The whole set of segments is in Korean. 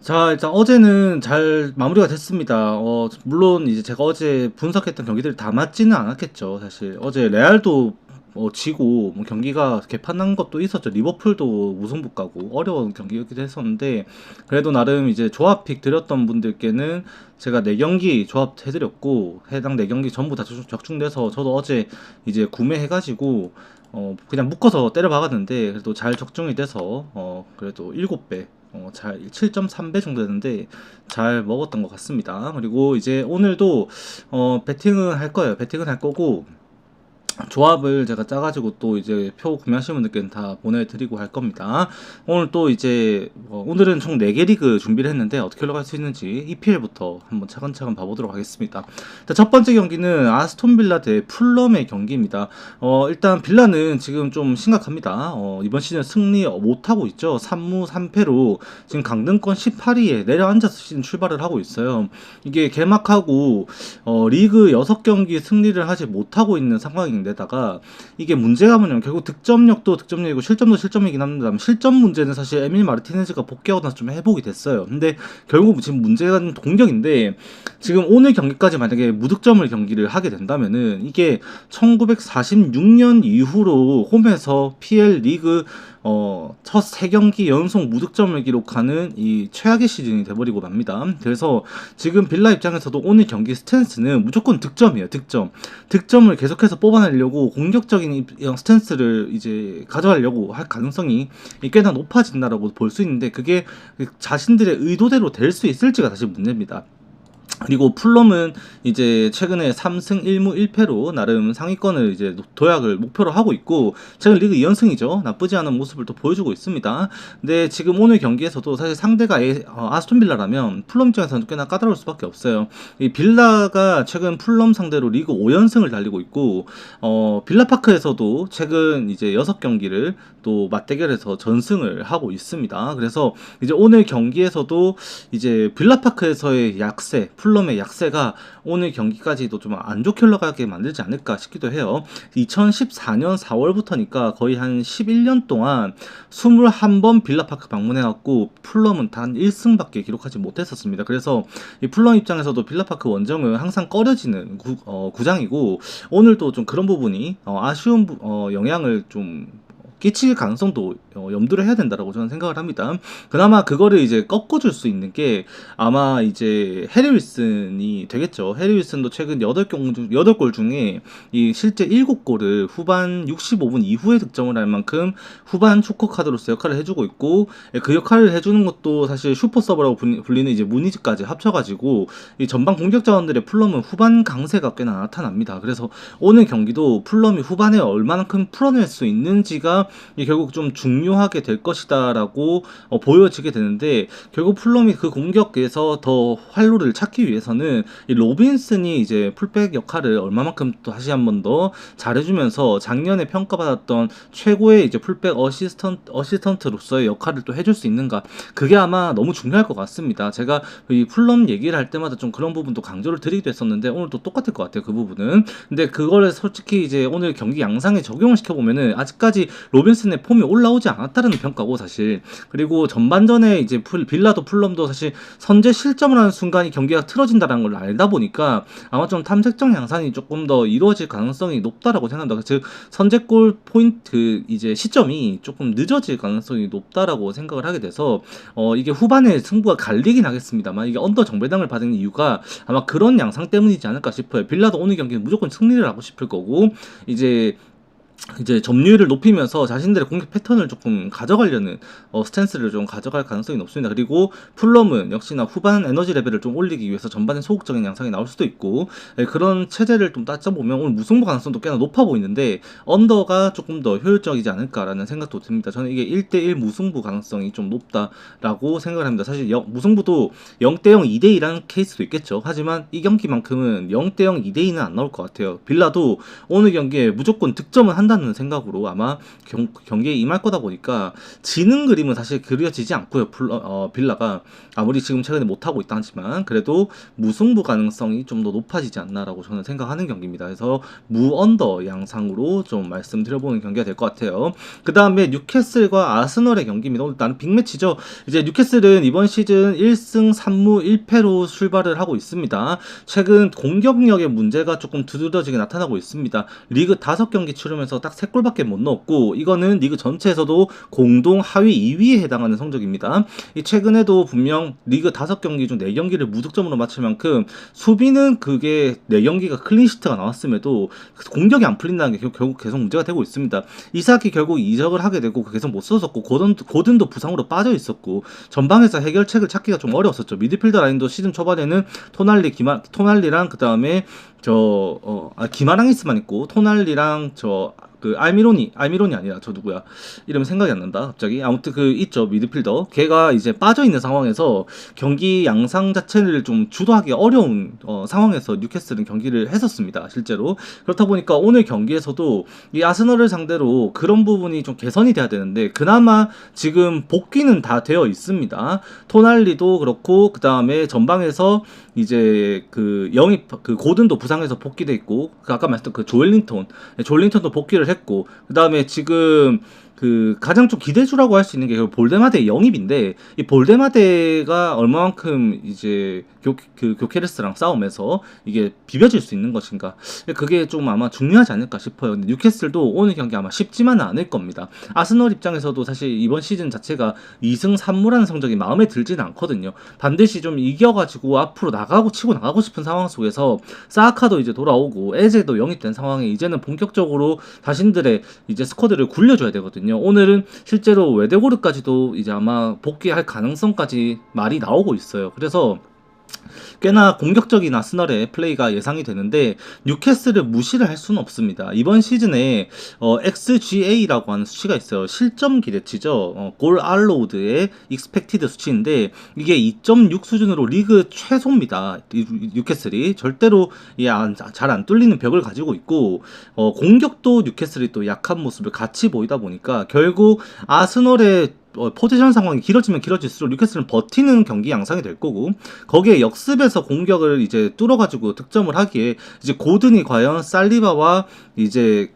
자, 일단 어제는 잘 마무리가 됐습니다. 물론 이제 제가 어제 분석했던 경기들이 다 맞지는 않았겠죠. 사실 어제 레알도 지고 뭐 경기가 개판난 것도 있었죠. 리버풀도 무승부 가고 어려운 경기였기도 했었는데 그래도 나름 이제 조합픽 드렸던 분들께는 제가 4경기 조합 해드렸고 해당 4경기 전부 다 적중돼서 저도 어제 이제 구매해가지고 그냥 묶어서 때려 박았는데 그래도 잘 적중이 돼서 그래도 7배 잘 7.3배 정도 되는데 잘 먹었던 것 같습니다. 그리고 이제 오늘도 배팅은 할 거예요. 배팅은 할 거고 조합을 제가 짜가지고 또 이제 표 구매하시는 분들께는 다 보내드리고 할 겁니다. 오늘 또 이제 오늘은 총 4개 리그 준비를 했는데 어떻게 흘러갈 수 있는지 EPL부터 한번 차근차근 봐보도록 하겠습니다. 자, 첫 번째 경기는 아스톤 빌라 대 풀럼의 경기입니다. 일단 빌라는 지금 좀 심각합니다. 이번 시즌 승리 못하고 있죠. 3무 3패로 지금 강등권 18위에 내려앉아서 시즌 출발을 하고 있어요. 이게 개막하고 리그 6경기 승리를 하지 못하고 있는 상황인데다가 이게 문제가 뭐냐면 결국 득점력도 득점력이고 실점도 실점이긴 합니다. 실점 문제는 사실 에밀 마르티네즈가 복귀하고 나서 좀 회복이 됐어요. 근데 결국 지금 문제가 공격인데 지금 오늘 경기까지 만약에 무득점을 경기를 하게 된다면은 이게 1946년 이후로 홈에서 PL 리그 첫 3경기 연속 무득점을 기록하는 이 최악의 시즌이 돼버리고 맙니다. 그래서 지금 빌라 입장에서도 오늘 경기 스탠스는 무조건 득점이에요. 득점을 계속해서 뽑아내려고 공격적인 스탠스를 이제 가져가려고 할 가능성이 꽤나 높아진다라고 볼 수 있는데 그게 자신들의 의도대로 될 수 있을지가 사실 문제입니다. 그리고 풀럼은 이제 최근에 3승 1무 1패로 나름 상위권을 이제 도약을 목표로 하고 있고 최근 리그 2연승이죠. 나쁘지 않은 모습을 또 보여주고 있습니다. 근데 지금 오늘 경기에서도 사실 상대가 아스톤 빌라라면 풀럼 입장에서는 꽤나 까다로울 수밖에 없어요. 이 빌라가 최근 풀럼 상대로 리그 5연승을 달리고 있고 빌라파크에서도 최근 이제 6경기를 또 맞대결에서 전승을 하고 있습니다. 그래서 이제 오늘 경기에서도 이제 빌라파크에서의 약세 풀럼의 약세가 오늘 경기까지도 좀 안 좋게 흘러가게 만들지 않을까 싶기도 해요. 2014년 4월부터니까 거의 한 11년 동안 21번 빌라파크 방문해갖고 풀럼은 단 1승밖에 기록하지 못했었습니다. 그래서 이 풀럼 입장에서도 빌라파크 원정은 항상 꺼려지는 구장이고 오늘도 좀 그런 부분이 아쉬운 영향을 좀 끼칠 가능성도 염두를 해야 된다라고 저는 생각을 합니다. 그나마 그거를 이제 꺾어줄 수 있는 게 아마 이제 해리 윌슨이 되겠죠. 해리 윌슨도 최근 8골 중에 이 실제 7골을 후반 65분 이후에 득점을 할 만큼 후반 초커 카드로서 역할을 해주고 있고 그 역할을 해주는 것도 사실 슈퍼 서버라고 불리는 이제 무니즈까지 합쳐가지고 이 전방 공격 자원들의 풀럼은 후반 강세가 꽤나 나타납니다. 그래서 오늘 경기도 풀럼이 후반에 얼마만큼 풀어낼 수 있는지가 결국 좀 중요하게 될 것이다라고 보여지게 되는데 결국 풀럼이 그 공격에서 더 활로를 찾기 위해서는 이 로빈슨이 이제 풀백 역할을 얼마만큼 또 다시 한 번 더 잘해주면서 작년에 평가받았던 최고의 이제 풀백 어시스턴트로서의 역할을 또 해줄 수 있는가 그게 아마 너무 중요할 것 같습니다. 제가 이 풀럼 얘기를 할 때마다 좀 그런 부분도 강조를 드리기도 했었는데 오늘도 똑같을 것 같아요. 그 부분은. 근데 그거를 솔직히 이제 오늘 경기 양상에 적용을 시켜보면은 아직까지 로빈슨의 폼이 올라오지 않았다는 평가고 사실. 그리고 전반전에 이제 빌라도 풀럼도 사실 선제 실점을 하는 순간이 경기가 틀어진다는 걸 알다 보니까 아마 좀 탐색적 양상이 조금 더 이루어질 가능성이 높다라고 생각합니다. 즉 선제골 포인트 이제 시점이 조금 늦어질 가능성이 높다라고 생각을 하게 돼서 이게 후반에 승부가 갈리긴 하겠습니다만 이게 언더 정배당을 받은 이유가 아마 그런 양상 때문이지 않을까 싶어요. 빌라도 오늘 경기는 무조건 승리를 하고 싶을 거고 이제 점유율을 높이면서 자신들의 공격 패턴을 조금 가져가려는 스탠스를 좀 가져갈 가능성이 높습니다. 그리고 풀럼은 역시나 후반 에너지 레벨을 좀 올리기 위해서 전반에 소극적인 양상이 나올 수도 있고 그런 체제를 좀 따져보면 오늘 무승부 가능성도 꽤나 높아 보이는데 언더가 조금 더 효율적이지 않을까라는 생각도 듭니다. 저는 이게 1대1 무승부 가능성이 좀 높다라고 생각을 합니다. 사실 무승부도 0대0, 2대2라는 케이스도 있겠죠. 하지만 이 경기만큼은 0대0, 2대2는 안 나올 것 같아요. 빌라도 오늘 경기에 무조건 득점은 한 한다는 생각으로 아마 경기에 임할 거다 보니까 지는 그림은 사실 그려지지 않고요. 빌라가 아무리 지금 최근에 못하고 있다 하지만 그래도 무승부 가능성이 좀 더 높아지지 않나라고 저는 생각하는 경기입니다. 그래서 무 언더 양상으로 좀 말씀드려보는 경기가 될 것 같아요. 그 다음에 뉴캐슬과 아스널의 경기입니다. 오늘 나는 빅매치죠. 이제 뉴캐슬은 이번 시즌 1승 3무 1패로 출발을 하고 있습니다. 최근 공격력의 문제가 조금 두드러지게 나타나고 있습니다. 리그 5경기 치르면서 딱 3골밖에 못 넣었고 이거는 리그 전체에서도 공동 하위 2위에 해당하는 성적입니다. 최근에도 분명 리그 5경기 중 4경기를 무득점으로 마칠 만큼 수비는 그게 4경기가 클린시트가 나왔음에도 공격이 안 풀린다는 게 결국 계속 문제가 되고 있습니다. 이삭이 결국 이적을 하게 되고 계속 못 썼었고 고든도 부상으로 빠져 있었고 전방에서 해결책을 찾기가 좀 어려웠었죠. 미드필더 라인도 시즌 초반에는 토날리랑 그 다음에 기마랑이스만 있고 토날리랑 알미론이 아니라 누구야 이름 생각이 안 난다 갑자기. 아무튼 있죠 미드필더, 걔가 이제 빠져있는 상황에서 경기 양상 자체를 좀 주도하기 어려운 상황에서 뉴캐슬은 경기를 했었습니다 실제로. 그렇다 보니까 오늘 경기에서도 이 아스널을 상대로 그런 부분이 좀 개선이 돼야 되는데 그나마 지금 복귀는 다 되어 있습니다. 토날리도 그렇고 그 다음에 전방에서 이제 고든도 부상해서 복귀돼 있고 아까 말했던 조엘링턴도 복귀를 했고 그 다음에 지금 가장 좀 기대주라고 할 수 있는 게 볼데마데의 영입인데 이 볼데마데가 얼마만큼 이제 교케레스랑 싸움에서 이게 비벼질 수 있는 것인가, 그게 좀 아마 중요하지 않을까 싶어요. 근데 뉴캐슬도 오늘 경기 아마 쉽지만은 않을 겁니다. 아스널 입장에서도 사실 이번 시즌 자체가 2승 3무라는 성적이 마음에 들지는 않거든요. 반드시 좀 이겨가지고 앞으로 치고 나가고 싶은 상황 속에서 사카도 이제 돌아오고 에제도 영입된 상황에 이제는 본격적으로 자신들의 이제 스쿼드를 굴려줘야 되거든요. 오늘은 실제로 웨데고르까지도 이제 아마 복귀할 가능성까지 말이 나오고 있어요. 그래서 꽤나 공격적인 아스널의 플레이가 예상이 되는데 뉴캐슬을 무시를 할 수는 없습니다. 이번 시즌에 XGA라고 하는 수치가 있어요. 실점 기대치죠. 골 알로우드의 익스펙티드 수치인데 이게 2.6 수준으로 리그 최소입니다. 뉴캐슬이 절대로 잘 안 뚫리는 벽을 가지고 있고 공격도 뉴캐슬이 또 약한 모습을 같이 보이다 보니까 결국 아스널의 포지션 상황이 길어지면 길어질수록 뉴캐슬은 버티는 경기 양상이 될 거고 거기에 역습에서 공격을 이제 뚫어가지고 득점을 하기에 이제 고든이 과연 살리바와 이제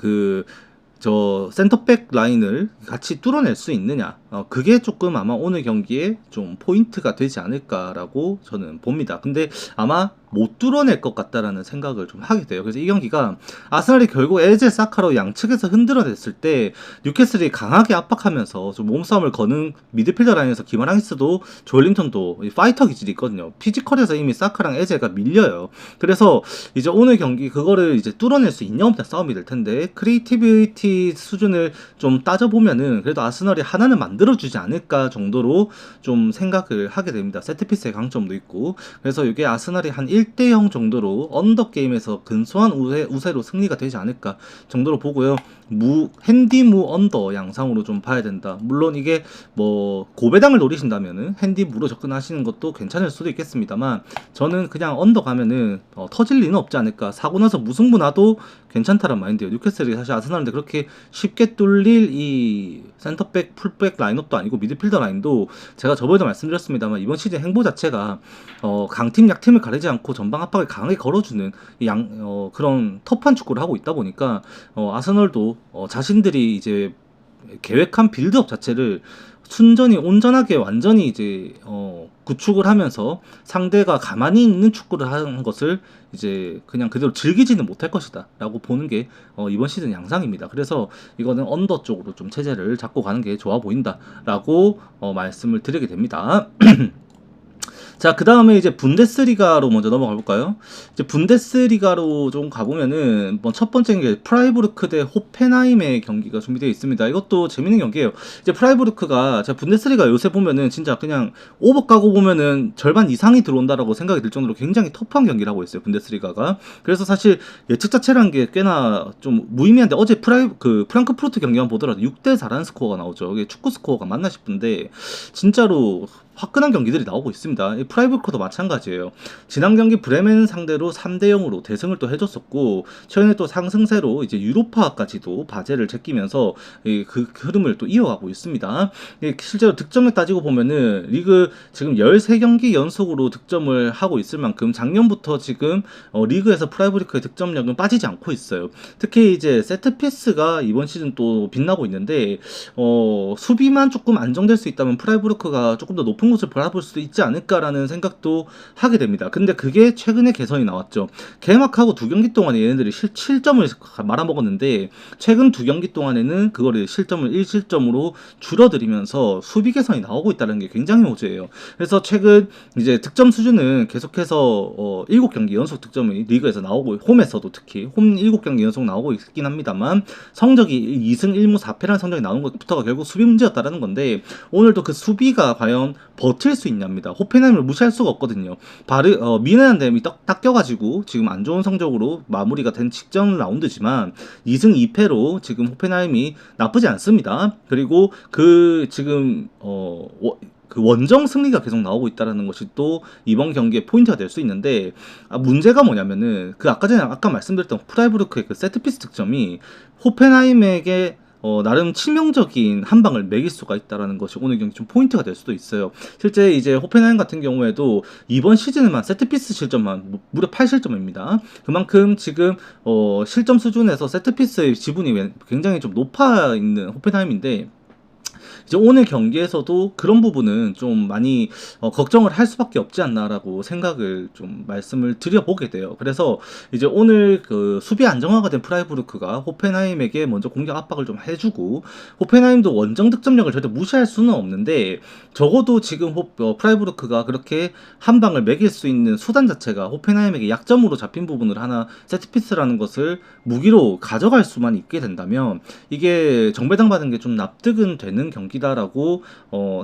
센터백 라인을 같이 뚫어낼 수 있느냐, 그게 조금 아마 오늘 경기에 좀 포인트가 되지 않을까라고 저는 봅니다. 근데 아마 못 뚫어낼 것 같다라는 생각을 좀 하게 돼요. 그래서 이 경기가 아스널이 결국 에제, 사카로 양측에서 흔들어냈을 때 뉴캐슬이 강하게 압박하면서 좀 몸싸움을 거는 미드필더 라인에서 기마랑이스도 조엘링턴도 파이터 기질이 있거든요. 피지컬에서 이미 사카랑 에제가 밀려요. 그래서 이제 오늘 경기 그거를 이제 뚫어낼 수 있냐 없냐 싸움이 될 텐데 크리에이티비티 수준을 좀 따져보면은 그래도 아스널이 하나는 만들어주지 않을까 정도로 좀 생각을 하게 됩니다. 세트피스의 강점도 있고. 그래서 이게 아스널이 한 1대0 정도로 언더게임에서 근소한 우세로 승리가 되지 않을까 정도로 보고요. 핸디무 언더 양상으로 좀 봐야 된다. 물론 이게 고배당을 노리신다면은 핸디무로 접근하시는 것도 괜찮을 수도 있겠습니다만 저는 그냥 언더 가면은 터질 리는 없지 않을까. 사고 나서 무승부 나도 괜찮다란 마인드예요. 뉴캐슬이 사실 아스널인데 그렇게 쉽게 뚫릴 이 센터백, 풀백 라인업도 아니고 미드필더 라인도 제가 저번에도 말씀드렸습니다만 이번 시즌 행보 자체가 강팀 약팀을 가리지 않고 전방 압박을 강하게 걸어주는 그런 터프한 축구를 하고 있다 보니까 아스널도 자신들이 이제 계획한 빌드업 자체를 순전히 온전하게 완전히 이제 구축을 하면서 상대가 가만히 있는 축구를 하는 것을 이제 그냥 그대로 즐기지는 못할 것이다 라고 보는 게 이번 시즌 양상입니다. 그래서 이거는 언더 쪽으로 좀 체제를 잡고 가는 게 좋아 보인다 라고 말씀을 드리게 됩니다. 자, 그 다음에 이제 분데스리가로 먼저 넘어가 볼까요? 이제 분데스리가로 좀 가보면은, 첫 번째는 게 프라이부르크 대 호펜하임의 경기가 준비되어 있습니다. 이것도 재밌는 경기예요. 이제 프라이부르크가, 제가 분데스리가 요새 보면은 진짜 그냥 오버 까고 보면은 절반 이상이 들어온다라고 생각이 들 정도로 굉장히 터프한 경기를 하고 있어요, 분데스리가가. 그래서 사실 예측 자체라는 게 꽤나 좀 무의미한데, 어제 프랑크푸르트 경기만 보더라도 6대4라는 스코어가 나오죠. 이게 축구 스코어가 맞나 싶은데, 진짜로 화끈한 경기들이 나오고 있습니다. 이 프라이브르크도 마찬가지예요. 지난 경기 브레멘 상대로 3대 0으로 대승을 또 해줬었고 최근에 또 상승세로 이제 유로파까지도 바제를 제끼면서 그 흐름을 또 이어가고 있습니다. 실제로 득점을 따지고 보면은 리그 지금 13경기 연속으로 득점을 하고 있을 만큼 작년부터 지금 리그에서 프라이브르크의 득점력은 빠지지 않고 있어요. 특히 이제 세트피스가 이번 시즌 또 빛나고 있는데 수비만 조금 안정될 수 있다면 프라이브르크가 조금 더 높은 곳을 바라볼 수도 있지 않을까라는 생각도 하게 됩니다. 근데 그게 최근에 개선이 나왔죠. 개막하고 2경기 동안에 얘네들이 7점을 말아먹었는데 최근 2경기 동안에는 그거를 실점을 1실점으로 줄어들이면서 수비 개선이 나오고 있다는 게 굉장히 호재예요. 그래서 최근 이제 득점 수준은 계속해서 7경기 연속 득점이 리그에서 나오고 홈에서도 특히 홈 7경기 연속 나오고 있긴 합니다만 성적이 2승 1무 4패라는 성적이 나오는 것부터가 결국 수비 문제였다라는 건데 오늘도 그 수비가 과연 버틸 수 있냐입니다. 호펜하임을 무시할 수가 없거든요. 미네한 댐이 딱 껴가지고 지금 안 좋은 성적으로 마무리가 된 직전 라운드지만 2승 2패로 지금 호펜하임이 나쁘지 않습니다. 그리고 그 지금 그 원정 승리가 계속 나오고 있다는 것이 또 이번 경기의 포인트가 될 수 있는데 문제가 뭐냐면은 그 아까 전에 말씀드렸던 프라이브르크의 그 세트피스 득점이 호펜하임에게 나름 치명적인 한 방을 매길 수가 있다라는 것이 오늘 경기 좀 포인트가 될 수도 있어요. 실제 이제 호펜하임 같은 경우에도 이번 시즌에만 세트피스 실점만 무려 8실점입니다. 그만큼 지금 실점 수준에서 세트피스의 지분이 굉장히 좀 높아 있는 호펜하임인데 이제 오늘 경기에서도 그런 부분은 좀 많이 걱정을 할 수밖에 없지 않나라고 생각을 좀 말씀을 드려보게 돼요. 그래서 이제 오늘 그 수비 안정화가 된 프라이부르크가 호펜하임에게 먼저 공격 압박을 좀 해주고 호펜하임도 원정 득점력을 절대 무시할 수는 없는데 적어도 지금 프라이부르크가 그렇게 한 방을 매길 수 있는 수단 자체가 호펜하임에게 약점으로 잡힌 부분을 하나 세트피스라는 것을 무기로 가져갈 수만 있게 된다면 이게 정배당 받은 게 좀 납득은 되는 경기다라고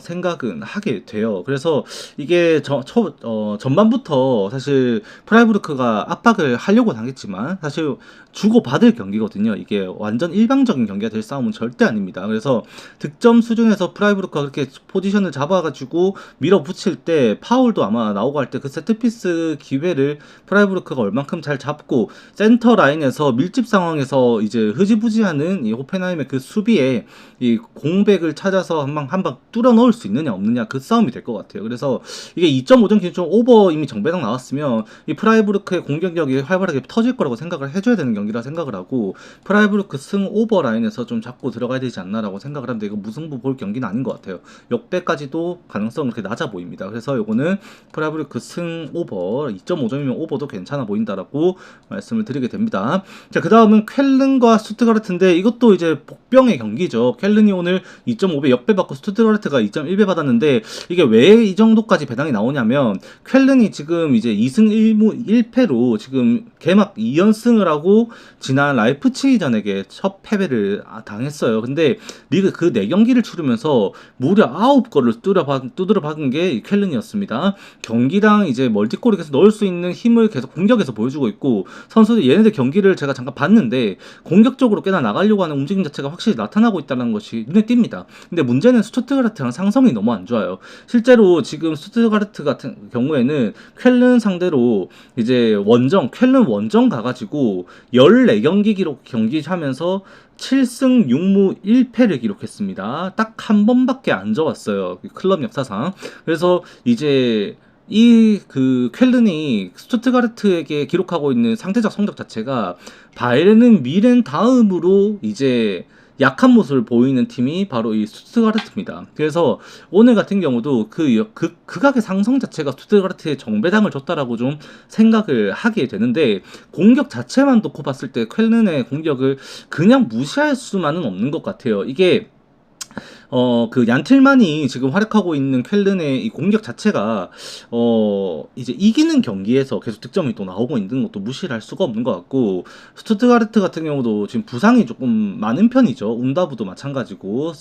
생각은 하게 돼요. 그래서 이게 전반부터 사실 프라이부르크가 압박을 하려고는 하겠지만 사실 주고받을 경기거든요. 이게 완전 일방적인 경기가 될 싸움은 절대 아닙니다. 그래서 득점 수준에서 프라이부르크가 그렇게 포지션을 잡아가지고 밀어붙일 때 파울도 아마 나오고 할 때 그 세트피스 기회를 프라이부르크가 얼만큼 잘 잡고 센터 라인에서 밀집 상황에서 이제 흐지부지하는 이 호펜하임의 그 수비에 이 공백을 찾아서 한 방 뚫어 넣을 수 있느냐 없느냐 그 싸움이 될 것 같아요. 그래서 이게 2.5점 기준 오버 이미 정배당 나왔으면 이 프라이부르크의 공격력이 활발하게 터질 거라고 생각을 해줘야 되는 경기라 생각을 하고 프라이부르크 승 오버 라인에서 좀 잡고 들어가야 되지 않나라고 생각을 하는데 이거 무승부 볼 경기는 아닌 것 같아요. 역배까지도 가능성은 그렇게 낮아 보입니다. 그래서 이거는 프라이부르크 승 오버 2.5점이면 오버도 괜찮아 보인다라고 말씀을 드리게 됩니다. 자, 그 다음은 쾰른과 스투트가르트인데 이것도 이제 복병의 경기죠. 쾰른이 오늘 2.5배 역배 받고 스투트가르트가 2.1배 받았는데 이게 왜 이 정도까지 배당이 나오냐면 쾰른이 지금 이제 2승 1무 1패로 지금 개막 2연승을 하고 지난 라이프치히전에게 첫 패배를 당했어요. 근데 리그 그 4경기를 치르면서 무려 9골을 두드려 박은 게 쾰른이었습니다. 경기당 이제 멀티골을 계속 넣을 수 있는 힘을 계속 공격에서 보여주고 있고 선수들 얘네들 경기를 제가 잠깐 봤는데 공격적으로 꽤나 나가려고 하는 움직임 자체가 확실히 나타나고 있다는 것이 눈에 띕니다. 근데 문제는 스투트가르트랑 상성이 너무 안 좋아요. 실제로 지금 스투트가르트 같은 경우에는 쾰른 상대로 이제 쾰른 원정 가가지고 14경기 경기하면서 7승 6무 1패를 기록했습니다. 딱 한 번밖에 안 져왔어요. 클럽 역사상. 그래서 이제 그 쾰른이 스투트가르트에게 기록하고 있는 상대적 성적 자체가 바이에른 뮌헨 다음으로 이제 약한 모습을 보이는 팀이 바로 이 스투트가르트입니다. 그래서 오늘 같은 경우도 그 극악의 상성 자체가 스투트가르트에 정배당을 줬다라고 좀 생각을 하게 되는데 공격 자체만 놓고 봤을 때 쾰른의 공격을 그냥 무시할 수만은 없는 것 같아요. 이게 그 얀틸만이 지금 활약하고 있는 쾰른의 이 공격 자체가 이제 이기는 경기에서 계속 득점이 또 나오고 있는 것도 무시를 할 수가 없는 것 같고 스투트가르트 같은 경우도 지금 부상이 조금 많은 편이죠. 운다브도 마찬가지고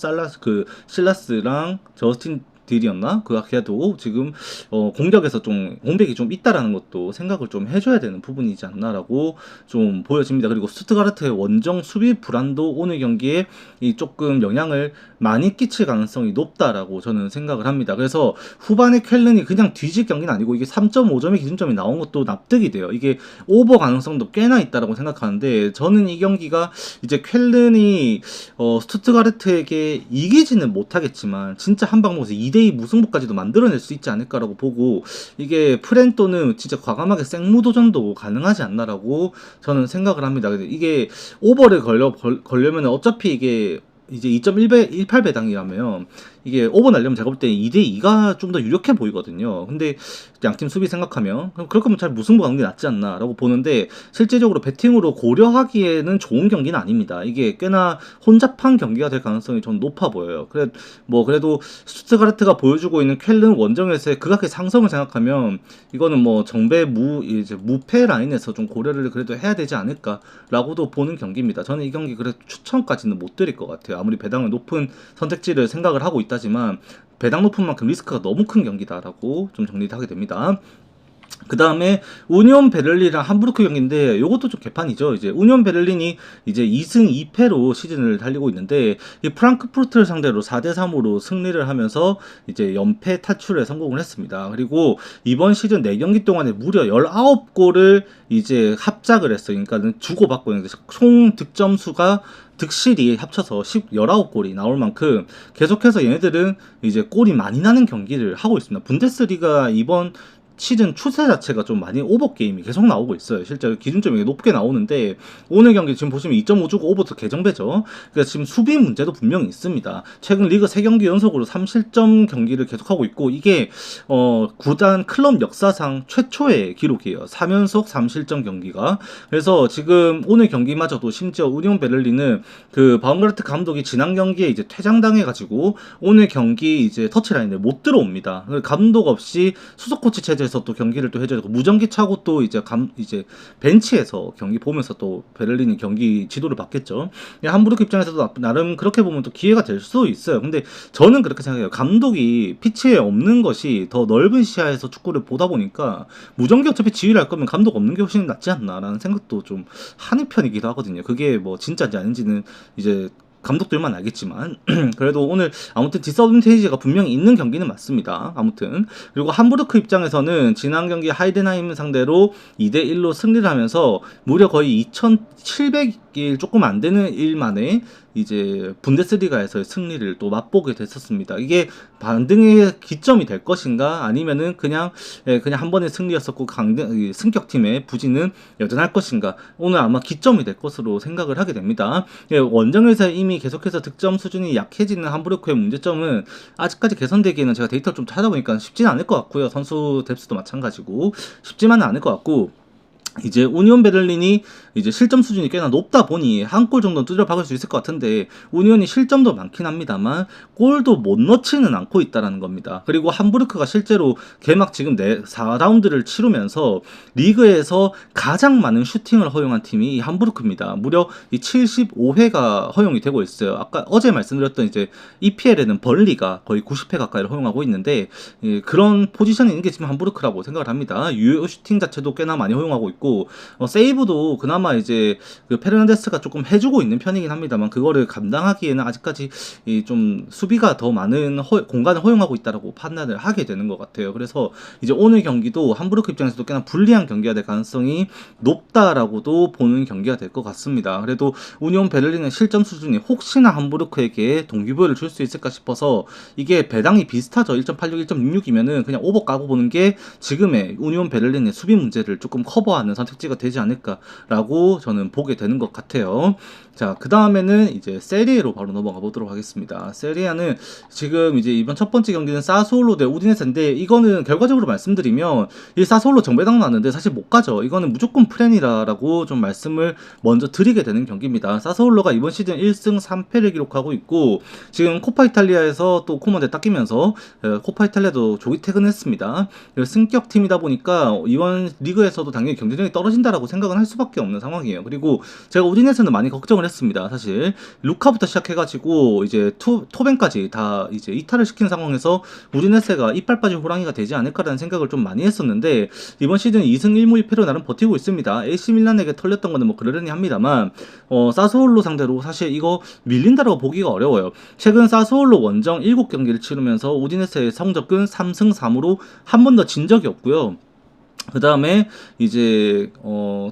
실라스랑 저스틴 딜이었나? 그 아키아도 지금 공격에서 좀 공백이 좀 있다라는 것도 생각을 좀 해줘야 되는 부분이지 않나라고 좀 보여집니다. 그리고 스투트가르트의 원정 수비 불안도 오늘 경기에 이 조금 영향을 많이 끼칠 가능성이 높다라고 저는 생각을 합니다. 그래서 후반에 쾰른이 그냥 뒤질 경기는 아니고 이게 3.5점의 기준점이 나온 것도 납득이 돼요. 이게 오버 가능성도 꽤나 있다라고 생각하는데 저는 이 경기가 이제 쾰른이 스투트가르트에게 이기지는 못하겠지만 진짜 한 방 먹어서 2대2 무승부까지도 만들어낼 수 있지 않을까라고 보고 이게 프렌토는 진짜 과감하게 생무도전도 가능하지 않나라고 저는 생각을 합니다. 근데 이게 오버를 걸려면 어차피 이게 이제 2.18배당이라면 이게 오버 날려면 제가 볼 때 2대2가 좀 더 유력해 보이거든요. 근데 양팀 수비 생각하면 그럼 그럴 거면 잘 무승부 가는 게 낫지 않나라고 보는데 실제적으로 배팅으로 고려하기에는 좋은 경기는 아닙니다. 이게 꽤나 혼잡한 경기가 될 가능성이 전 높아 보여요. 그래도 스투트가르트가 보여주고 있는 쾰른 원정에서의 극악의 상성을 생각하면 이거는 뭐 이제 무패 라인에서 좀 고려를 그래도 해야 되지 않을까라고도 보는 경기입니다. 저는 이 경기 그래도 추천까지는 못 드릴 것 같아요. 아무리 배당을 높은 선택지를 생각을 하고 있다지만 배당 높은 만큼 리스크가 너무 큰 경기다라고 좀 정리하게 됩니다. 그 다음에 우니온 베를린이랑 함부르크 경기인데 요것도 좀 개판이죠. 이제 우니온 베를린이 이제 2승 2패로 시즌을 달리고 있는데 이 프랑크푸르트를 상대로 4대3으로 승리를 하면서 이제 연패 탈출에 성공을 했습니다. 그리고 이번 시즌 4경기 동안에 무려 19골을 이제 합작을 했어요. 그러니까 주고받고 있는데 총 득점 수가 득실이 합쳐서 19골이 나올 만큼 계속해서 얘네들은 이제 골이 많이 나는 경기를 하고 있습니다. 분데스리가 이번 시즌 추세 자체가 좀 많이 오버 게임이 계속 나오고 있어요. 실제로 기준점이 높게 나오는데 오늘 경기 지금 보시면 2.5 주고 오버도 개정배죠. 그래서 지금 수비 문제도 분명히 있습니다. 최근 리그 3경기 연속으로 3실점 경기를 계속하고 있고 이게 구단 클럽 역사상 최초의 기록이에요. 3연속 3실점 경기가. 그래서 지금 오늘 경기마저도 심지어 우니온 베를린은 그 바움가르트 감독이 지난 경기에 이제 퇴장당해가지고 오늘 경기 이제 터치라인에 못 들어옵니다. 감독 없이 수석 코치 체제 에서 또 경기를 또 해줘야 되고 무전기 차고 또 이제 벤치에서 경기 보면서 또 베를린이 경기 지도를 받겠죠. 함부르크 입장에서도 나름 그렇게 보면 또 기회가 될 수 있어요. 근데 저는 그렇게 생각해요. 감독이 피치에 없는 것이 더 넓은 시야에서 축구를 보다 보니까 무전기 어차피 지휘를 할 거면 감독 없는 게 훨씬 낫지 않나라는 생각도 좀 하는 편이기도 하거든요. 그게 뭐 진짜인지 아닌지는 이제 감독들만 알겠지만 그래도 오늘 아무튼 디스어드밴티지가 분명히 있는 경기는 맞습니다. 아무튼 그리고 함부르크 입장에서는 지난 경기 하이덴하임 상대로 2대1로 승리를 하면서 무려 거의 2700일 조금 안 되는 일 만에 이제 분데스리가에서의 승리를 또 맛보게 됐었습니다. 이게 반등의 기점이 될 것인가 아니면은 그냥 한 번의 승리였었고 승격팀의 부진은 여전할 것인가 오늘 아마 기점이 될 것으로 생각을 하게 됩니다. 원정에서 이미 계속해서 득점 수준이 약해지는 함부르크의 문제점은 아직까지 개선되기에는 제가 데이터를 좀 찾아보니까 쉽지는 않을 것 같고요. 선수 뎁스도 마찬가지고 쉽지만은 않을 것 같고 이제 우니온 베를린이 이제 실점 수준이 꽤나 높다 보니 한 골 정도는 두드려 박을 수 있을 것 같은데 우니온이 실점도 많긴 합니다만 골도 못 넣지는 않고 있다라는 겁니다. 그리고 함부르크가 실제로 개막 지금 4라운드를 치르면서 리그에서 가장 많은 슈팅을 허용한 팀이 이 함부르크입니다. 무려 이 75회가 허용이 되고 있어요. 아까 어제 말씀드렸던 이제 EPL에는 벌리가 거의 90회 가까이를 허용하고 있는데 그런 포지션이 있는 게 지금 함부르크라고 생각을 합니다. 유효 슈팅 자체도 꽤나 많이 허용하고 있고 세이브도 그나마 이제 그 페르난데스가 조금 해주고 있는 편이긴 합니다만 그거를 감당하기에는 아직까지 좀 수비가 더 많은 공간을 허용하고 있다라고 판단을 하게 되는 것 같아요. 그래서 이제 오늘 경기도 함부르크 입장에서도 꽤나 불리한 경기가 될 가능성이 높다라고도 보는 경기가 될 것 같습니다. 그래도 우니온 베를린의 실점 수준이 혹시나 함부르크에게 동기부여를 줄 수 있을까 싶어서 이게 배당이 비슷하죠. 1.86, 1.66이면은 그냥 오버 까고 보는 게 지금의 우니온 베를린의 수비 문제를 조금 커버하는 선택지가 되지 않을까라고 저는 보게 되는 것 같아요. 자, 그 다음에는 이제 세리에로 바로 넘어가 보도록 하겠습니다. 세리아는 지금 이제 이번 첫 번째 경기는 사스올로 대 우디네세인데 이거는 결과적으로 말씀드리면 이 사스올로 정배당 나는데 사실 못 가죠. 이거는 무조건 프렌이라고 좀 말씀을 먼저 드리게 되는 경기입니다. 사스올로가 이번 시즌 1승 3패를 기록하고 있고 지금 코파 이탈리아에서 또 코먼데 닦이면서 코파 이탈리아도 조기 퇴근했습니다. 승격팀이다 보니까 이번 리그에서도 당연히 경쟁 경쟁력이 떨어진다라고 생각은 할 수밖에 없는 상황이에요. 그리고 제가 우디네스는 많이 걱정을 했습니다. 사실 루카부터 시작해가지고 이제 토벤까지 다 이제 이탈을 시킨 상황에서 우디네스가 이빨 빠진 호랑이가 되지 않을까라는 생각을 좀 많이 했었는데 이번 시즌 2승 1무 2패로 나름 버티고 있습니다. AC 밀란에게 털렸던 거는 뭐 그러려니 합니다만 사스올로 상대로 사실 이거 밀린다라고 보기가 어려워요. 최근 사스올로 원정 7경기를 치르면서 우디네스의 성적은 3승 3무로 한 번 더 진 적이 없고요. 그 다음에 이제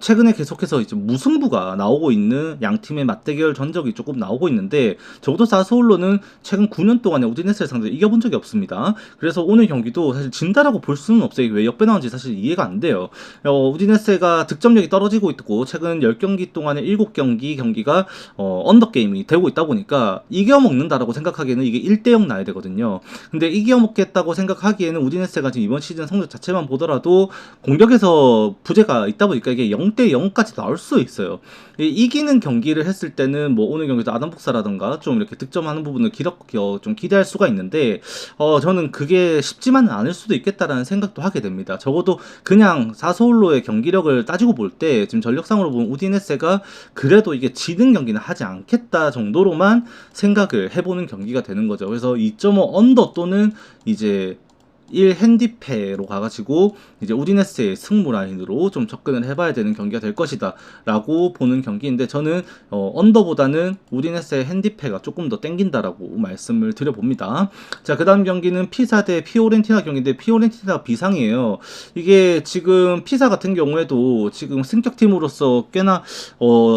최근에 계속해서 이제 무승부가 나오고 있는 양 팀의 맞대결 전적이 조금 나오고 있는데 적어도 사스올로는 최근 9년 동안에 우디네스를 상대로 이겨본 적이 없습니다. 그래서 오늘 경기도 사실 진다라고 볼 수는 없어요. 왜 역배 나온지 사실 이해가 안 돼요. 우디네스가 득점력이 떨어지고 있고 최근 10경기 동안에 7경기 경기가 언더게임이 되고 있다 보니까 이겨먹는다라고 생각하기에는 이게 1대0 나야 되거든요. 근데 이겨먹겠다고 생각하기에는 우디네스가 지금 이번 시즌 성적 자체만 보더라도 공격에서 부재가 있다 보니까 이게 0대0까지 나올 수 있어요. 이기는 경기를 했을 때는 뭐 오늘 경기도 아담복사라던가 좀 이렇게 득점하는 부분을 좀 기대할 수가 있는데 저는 그게 쉽지만은 않을 수도 있겠다라는 생각도 하게 됩니다. 적어도 그냥 사소울로의 경기력을 따지고 볼 때 지금 전력상으로 보면 우디네세가 그래도 이게 지는 경기는 하지 않겠다 정도로만 생각을 해보는 경기가 되는 거죠. 그래서 2.5 언더 또는 이제 1 핸디패로 가가지고 이제 우디네스의 승부 라인으로 좀 접근을 해봐야 되는 경기가 될 것이다 라고 보는 경기인데 저는 언더보다는 우디네스의 핸디패가 조금 더 땡긴다라고 말씀을 드려봅니다. 자, 그 다음 경기는 피사 대 피오렌티나 경기인데 피오렌티나 비상이에요. 이게 지금 피사 같은 경우에도 지금 승격팀으로서 꽤나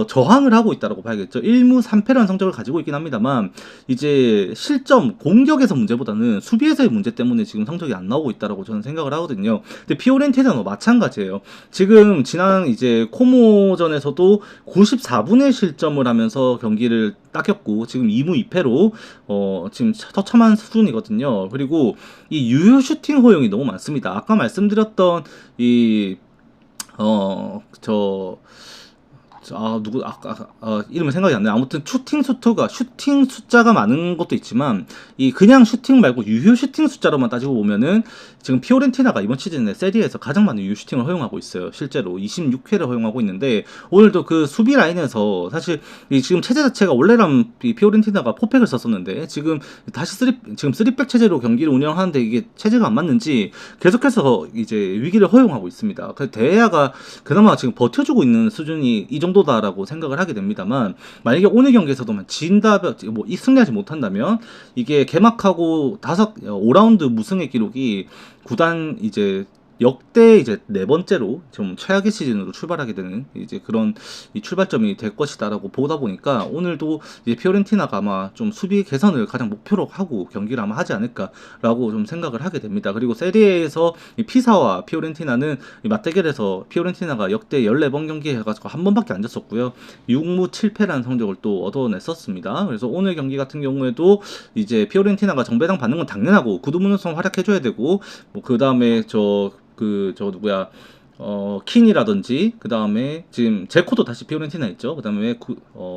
저항을 하고 있다라고 봐야겠죠. 1무 3패라는 성적을 가지고 있긴 합니다만 이제 실점 공격에서 문제보다는 수비에서의 문제 때문에 지금 성적이 안 나오고 있다라고 저는 생각을 하거든요. 근데 피오렌티나도 마찬가지예요. 지금 지난 이제 코모전에서도 94분의 실점을 하면서 경기를 따겼고 지금 2무 2패로 지금 처참한 수준이거든요. 그리고 이 유효 슈팅 허용이 너무 많습니다. 아까 말씀드렸던 이름은 생각이 안 나요. 아무튼 슈팅 숫자가 많은 것도 있지만 이 그냥 슈팅 말고 유효 슈팅 숫자로만 따지고 보면은 지금 피오렌티나가 이번 시즌에 세리에서 가장 많은 유효 슈팅을 허용하고 있어요. 실제로 26회를 허용하고 있는데 오늘도 그 수비 라인에서 사실 지금 체제 자체가 원래라면 피오렌티나가 포백을 썼었는데 지금 다시 3백 체제로 경기를 운영하는데 이게 체제가 안 맞는지 계속해서 이제 위기를 허용하고 있습니다. 그래서 대야가 그나마 지금 버텨주고 있는 수준이 이 정도다라고 생각을 하게 됩니다만 만약에 오늘 경기에서도 승리하지 못한다면 이게 개막하고 5라운드 무승의 기록이 구단 이제 역대 이제 네 번째로 좀 최악의 시즌으로 출발하게 되는 이제 그런 이 출발점이 될 것이다라고 보다 보니까 오늘도 이제 피오렌티나가 아마 좀 수비 개선을 가장 목표로 하고 경기를 아마 하지 않을까라고 좀 생각을 하게 됩니다. 그리고 세리에에서 피사와 피오렌티나는 맞대결에서 피오렌티나가 역대 14번 경기 해가지고 한 번밖에 안 졌었고요. 6무 7패라는 성적을 또 얻어냈었습니다. 그래서 오늘 경기 같은 경우에도 이제 피오렌티나가 정배당 받는 건 당연하고 구두문우성 활약해줘야 되고 뭐 그 다음에 킨이라든지 그 다음에 지금 제코도 다시 피오렌티나 있죠. 그 다음에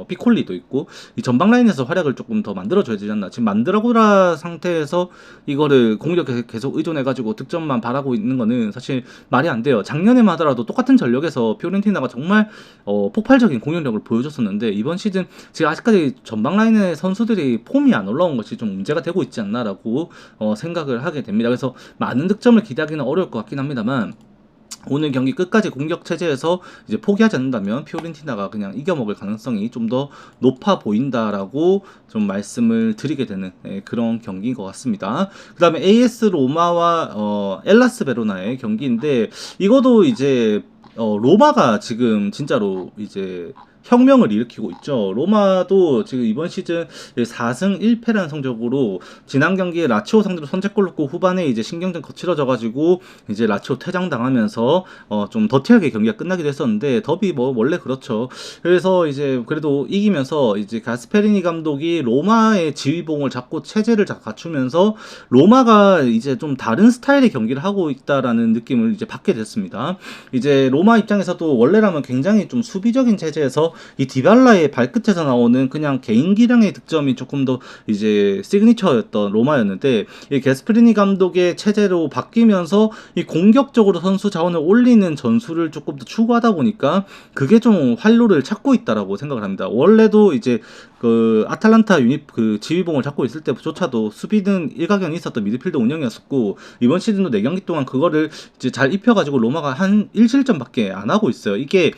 피콜리도 있고 이 전방 라인에서 활약을 조금 더 만들어줘야 되지 않나. 지금 만드라고라 상태에서 이거를 공격에 계속 의존해가지고 득점만 바라고 있는 거는 사실 말이 안 돼요. 작년에만 하더라도 똑같은 전력에서 피오렌티나가 정말 폭발적인 공격력을 보여줬었는데 이번 시즌 지금 아직까지 전방 라인의 선수들이 폼이 안 올라온 것이 좀 문제가 되고 있지 않나라고 생각을 하게 됩니다. 그래서 많은 득점을 기대하기는 어려울 것 같긴 합니다만 오늘 경기 끝까지 공격 체제에서 이제 포기하지 않는다면 피오렌티나가 그냥 이겨먹을 가능성이 좀 더 높아 보인다라고 좀 말씀을 드리게 되는 그런 경기인 것 같습니다. 그 다음에 AS 로마와 엘라스 베로나의 경기인데 이것도 이제 로마가 지금 진짜로 이제 혁명을 일으키고 있죠. 로마도 지금 이번 시즌 4승 1패라는 성적으로 지난 경기에 라치오 상대로 선제골 넣고 후반에 이제 신경전 거칠어져가지고 이제 라치오 퇴장당하면서 좀 더티하게 경기가 끝나기도 했었는데 더비 뭐 원래 그렇죠. 그래서 이제 그래도 이기면서 이제 가스페리니 감독이 로마의 지휘봉을 잡고 체제를 갖추면서 로마가 이제 좀 다른 스타일의 경기를 하고 있다라는 느낌을 이제 받게 됐습니다. 이제 로마 입장에서도 원래라면 굉장히 좀 수비적인 체제에서 그래서 이 디발라의 발끝에서 나오는 그냥 개인 기량의 득점이 조금 더 이제 시그니처였던 로마였는데, 이 게스프리니 감독의 체제로 바뀌면서 이 공격적으로 선수 자원을 올리는 전술을 조금 더 추구하다 보니까 그게 좀 활로를 찾고 있다라고 생각을 합니다. 원래도 이제 그 아탈란타 유닛 그 지휘봉을 잡고 있을 때조차도 수비는 일가견이 있었던 미드필더 운영이었었고, 이번 시즌도 4경기 동안 그거를 이제 잘 입혀가지고 로마가 한 1실점밖에 안 하고 있어요. 이게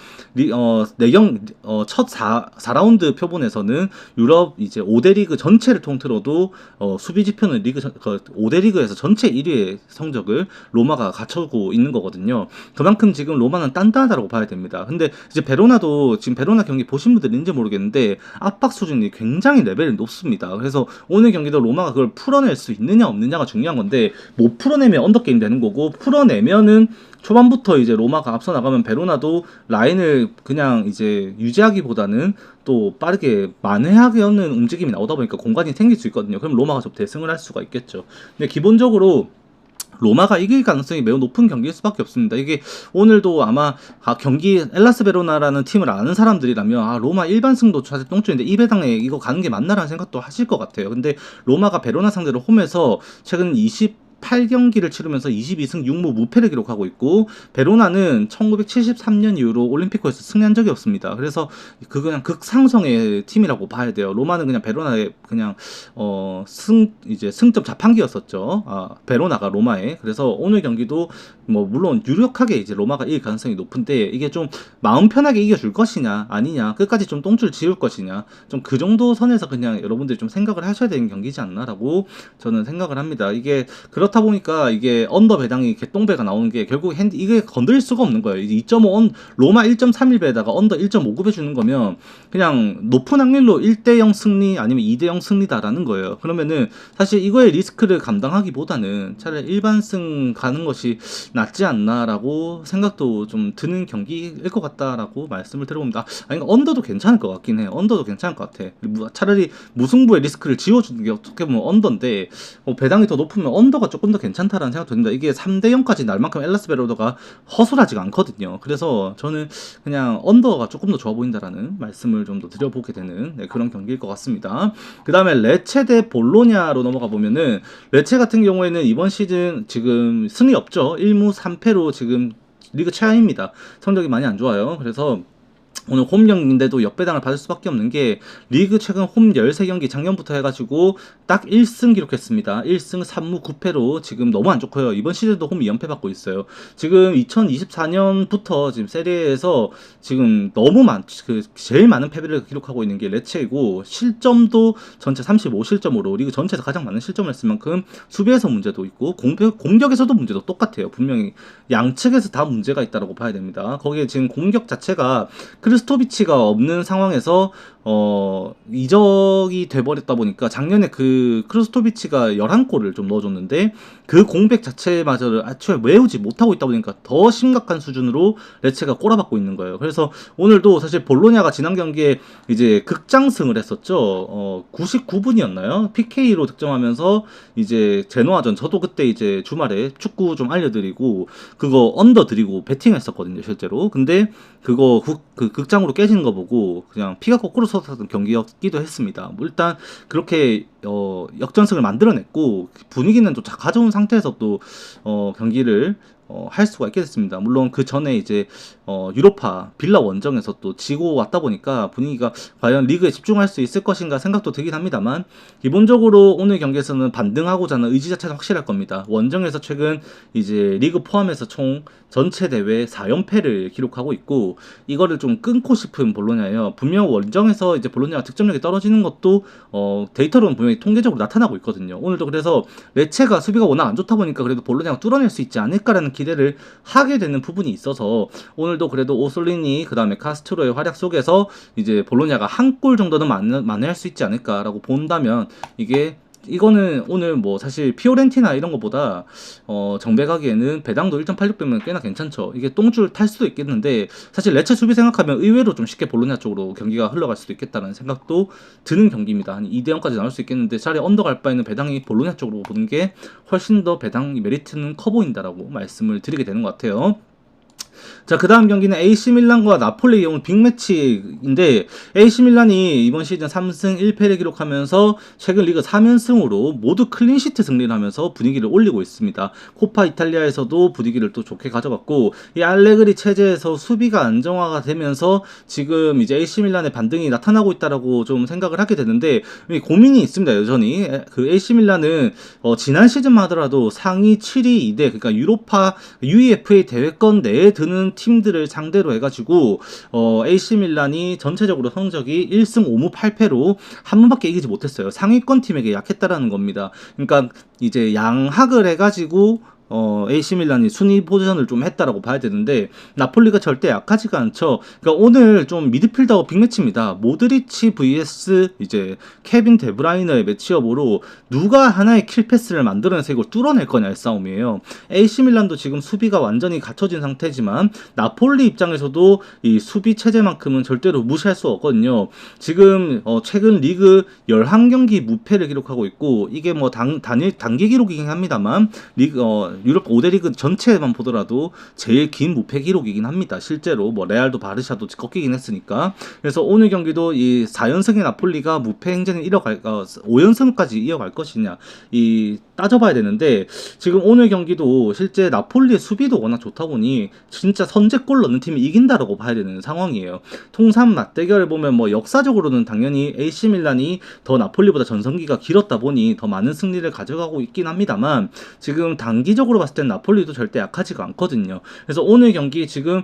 첫 4라운드 표본에서는 유럽 이제 5대 리그 전체를 통틀어도 수비 지표는 5대 리그에서 전체 1위의 성적을 로마가 갖추고 있는 거거든요. 그만큼 지금 로마는 단단하다고 봐야 됩니다. 근데 이제 베로나도 지금 베로나 경기 보신 분들 있는지 모르겠는데 압박 수준이 굉장히 레벨이 높습니다. 그래서 오늘 경기도 로마가 그걸 풀어낼 수 있느냐 없느냐가 중요한 건데, 못 풀어내면 언더게임 되는 거고, 풀어내면은 초반부터 이제 로마가 앞서 나가면 베로나도 라인을 그냥 이제 유지하기보다는 또 빠르게 만회하게 하는 움직임이 나오다 보니까 공간이 생길 수 있거든요. 그럼 로마가 좀 대승을 할 수가 있겠죠. 근데 기본적으로 로마가 이길 가능성이 매우 높은 경기일 수밖에 없습니다. 이게 오늘도 아마 경기 엘라스 베로나라는 팀을 아는 사람들이라면 로마 일반승도 사실 똥줄인데 이 배당에 이거 가는 게 맞나라는 생각도 하실 것 같아요. 근데 로마가 베로나 상대로 홈에서 최근 8경기를 치르면서 22승 6무 무패를 기록하고 있고, 베로나는 1973년 이후로 올림피코에서 승리한 적이 없습니다. 그래서 그냥 극상성의 팀이라고 봐야 돼요. 로마는 그냥 베로나의 그냥 이제 승점 자판기였었죠. 베로나가 로마에. 그래서 오늘 경기도 뭐 물론 유력하게 이제 로마가 이길 가능성이 높은데, 이게 좀 마음 편하게 이겨줄 것이냐 아니냐, 끝까지 좀 똥줄 지울 것이냐, 좀 그 정도 선에서 그냥 여러분들이 좀 생각을 하셔야 되는 경기지 않나라고 저는 생각을 합니다. 이게 그렇다 보니까 이게 언더 배당이 개똥배가 나오는 게 결국 이게 건드릴 수가 없는 거예요. 이제 2.5 로마 1.31배에다가 언더 1.59배 주는 거면 그냥 높은 확률로 1대0 승리 아니면 2대0 승리다라는 거예요. 그러면은 사실 이거의 리스크를 감당하기보다는 차라리 일반승 가는 것이 낫지 않나라고 생각도 좀 드는 경기일 것 같다라고 말씀을 드려봅니다. 아니, 언더도 괜찮을 것 같긴 해요. 언더도 괜찮을 것 같아. 차라리 무승부의 리스크를 지워주는 게 어떻게 보면 언더인데, 배당이 더 높으면 언더가 조금 더 괜찮다라는 생각도 듭니다. 이게 3대0까지 날 만큼 엘라스 베로나가 허술하지가 않거든요. 그래서 저는 그냥 언더가 조금 더 좋아 보인다라는 말씀을 좀 더 드려보게 되는 그런 경기일 것 같습니다. 그 다음에 레체 대 볼로냐로 넘어가 보면은, 레체 같은 경우에는 이번 시즌 지금 승리 없죠. 1무 3패로 지금 리그 최하입니다. 성적이 많이 안 좋아요. 그래서 오늘 홈 경기인데도 역배당을 받을 수밖에 없는 게, 리그 최근 홈 13경기 작년부터 해가지고 딱 1승 기록했습니다. 1승 3무 9패로 지금 너무 안 좋고요. 이번 시즌도 홈 2연패 받고 있어요. 지금 2024년부터 지금 세리에에서 지금 너무 제일 많은 패배를 기록하고 있는 게 레체이고, 실점도 전체 35실점으로 리그 전체에서 가장 많은 실점을 했을 만큼 수비에서 문제도 있고 공격에서도 문제도 똑같아요. 분명히 양측에서 다 문제가 있다고 봐야 됩니다. 거기에 지금 공격 자체가 크리스토비치가 없는 상황에서 이적이 돼버렸다 보니까, 작년에 그 크리스토비치가 11골을 좀 넣어줬는데 그 공백 자체마저를 애초에 메우지 못하고 있다 보니까 더 심각한 수준으로 레체가 꼬라박고 있는 거예요. 그래서 오늘도 사실 볼로냐가 지난 경기에 이제 극장승을 했었죠. 99분이었나요? PK로 득점하면서 이제 제노아전, 저도 그때 이제 주말에 축구 좀 알려드리고 그거 언더 드리고 베팅했었거든요, 실제로. 근데 그거 그 극장으로 깨지는 거 보고 그냥 피가 거꾸로 솟았던 경기였기도 했습니다. 뭐 일단 그렇게 역전승을 만들어냈고 분위기는 또 가져온 상태에서 또 경기를 할 수가 있게 됐습니다. 물론 그 전에 이제 유로파 빌라 원정에서 또 지고 왔다 보니까 분위기가 과연 리그에 집중할 수 있을 것인가 생각도 들긴 합니다만, 기본적으로 오늘 경기에서는 반등하고자 하는 의지 자체는 확실할 겁니다. 원정에서 최근 이제 리그 포함해서 총 전체 대회 4연패를 기록하고 있고, 이거를 좀 끊고 싶은 볼로냐예요. 분명 원정에서 이제 볼로냐가 득점력이 떨어지는 것도 데이터로는 분명히 통계적으로 나타나고 있거든요. 오늘도 그래서 레체가 수비가 워낙 안 좋다 보니까 그래도 볼로냐가 뚫어낼 수 있지 않을까라는 기대를 하게 되는 부분이 있어서, 오늘도 그래도 오솔리니 그 다음에 카스트로의 활약 속에서 이제 볼로냐가 한 골 정도는 만회할 수 있지 않을까라고 본다면, 이거는 오늘 뭐 사실 피오렌티나 이런 것보다 정배가기에는 배당도 1.86배면 꽤나 괜찮죠. 이게 똥줄 탈 수도 있겠는데, 사실 레체 수비 생각하면 의외로 좀 쉽게 볼로냐 쪽으로 경기가 흘러갈 수도 있겠다는 생각도 드는 경기입니다. 한 2대0까지 나올 수 있겠는데, 차라리 언더 갈 바에는 배당이 볼로냐 쪽으로 보는 게 훨씬 더 배당 메리트는 커 보인다라고 말씀을 드리게 되는 것 같아요. 자, 그 다음 경기는 AC 밀란과 나폴리 오늘 빅매치인데 AC 밀란이 이번 시즌 3승 1패를 기록하면서 최근 리그 3연승으로 모두 클린시트 승리를 하면서 분위기를 올리고 있습니다. 코파 이탈리아에서도 분위기를 또 좋게 가져갔고 이 알레그리 체제에서 수비가 안정화가 되면서 지금 이제 AC 밀란의 반등이 나타나고 있다라고 좀 생각을 하게 되는데 고민이 있습니다. 여전히 그 AC 밀란은 지난 시즌만 하더라도 상위 7위 2대 그러니까 유로파 UEFA 대회권 내에 드는 팀들을 상대로 해가지고 AC 밀란이 전체적으로 성적이 1승 5무 8패로 한 번밖에 이기지 못했어요. 상위권 팀에게 약했다라는 겁니다. 그러니까 이제 양학을 해가지고 AC 밀란이 순위 포지션을 좀 했다라고 봐야 되는데 나폴리가 절대 약하지가 않죠. 그러니까 오늘 좀 미드필더 빅매치입니다. 모드리치 vs 이제 케빈 데브라이너의 매치업으로 누가 하나의 킬패스를 만들어내서 이걸 뚫어낼 거냐의 싸움이에요. AC 밀란도 지금 수비가 완전히 갖춰진 상태지만 나폴리 입장에서도 이 수비 체제만큼은 절대로 무시할 수 없거든요. 지금 최근 리그 11경기 무패를 기록하고 있고 이게 뭐 단기 기록이긴 합니다만 리그 유럽 5대 리그 전체만 보더라도 제일 긴 무패 기록이긴 합니다. 실제로 뭐 레알도 바르샤도 꺾이긴 했으니까. 그래서 오늘 경기도 이 4연승의 나폴리가 무패 행진을 5연승까지 이어갈 것이냐 이 따져봐야 되는데 지금 오늘 경기도 실제 나폴리의 수비도 워낙 좋다 보니 진짜 선제골 넣는 팀이 이긴다라고 봐야 되는 상황이에요. 통산 맞대결을 보면 뭐 역사적으로는 당연히 AC 밀란이 더 나폴리보다 전성기가 길었다 보니 더 많은 승리를 가져가고 있긴 합니다만 지금 단기적으로 봤을 땐 나폴리도 절대 약하지가 않거든요. 그래서 오늘 경기 지금